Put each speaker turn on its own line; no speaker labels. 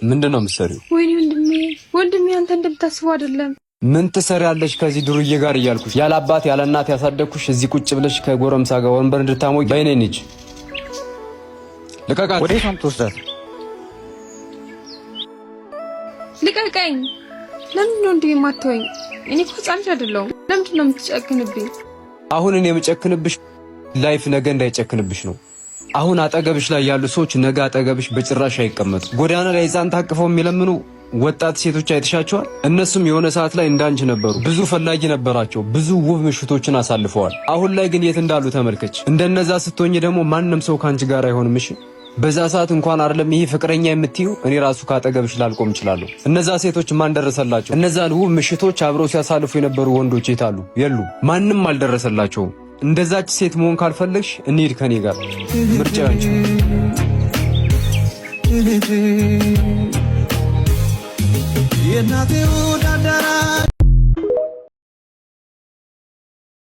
ምንድነው የምትሰሪው?
ወይኔ ወንድሜ አንተ እንደምታስበው አይደለም።
ምን ትሰሪያለሽ ከዚህ ዱርዬ ጋር እያልኩሽ? ያለ አባት ያለ እናት ያሳደግኩሽ እዚህ ቁጭ ብለሽ ከጎረምሳ ጋር ወንበር እንድታሞቂ በእኔ ነች። ልቀቃት።
ወዴት ነው የምትወስዳት?
ልቀቀኝ። ለምንድን ነው እንዲህ የማትተወኝ? እኔ እኮ ሕፃን አይደለሁም። ለምንድን ነው የምትጨክንብኝ?
አሁን እኔ የምጨክንብሽ ላይፍ ነገ እንዳይጨክንብሽ ነው። አሁን አጠገብሽ ላይ ያሉ ሰዎች ነገ አጠገብሽ በጭራሽ አይቀመጡ። ጎዳና ላይ ሕፃን ታቅፈው የሚለምኑ ወጣት ሴቶች አይተሻቸዋል? እነሱም የሆነ ሰዓት ላይ እንዳንቺ ነበሩ። ብዙ ፈላጊ ነበራቸው። ብዙ ውብ ምሽቶችን አሳልፈዋል። አሁን ላይ ግን የት እንዳሉ ተመልከች። እንደነዛ ስትሆኝ ደግሞ ማንም ሰው ካንቺ ጋር አይሆንም። እሺ በዛ ሰዓት እንኳን አይደለም ይሄ ፍቅረኛ የምትዩ እኔ ራሱ ካጠገብሽ ላልቆም እችላለሁ። እነዛ ሴቶች ማን ደረሰላቸው? እነዛን ውብ ምሽቶች አብረው ሲያሳልፉ የነበሩ ወንዶች የታሉ? የሉ። ማንም አልደረሰላቸውም። እንደዛች ሴት መሆን ካልፈለግሽ እንሂድ ከኔ ጋር። ምርጫ አንቺ። የናቴው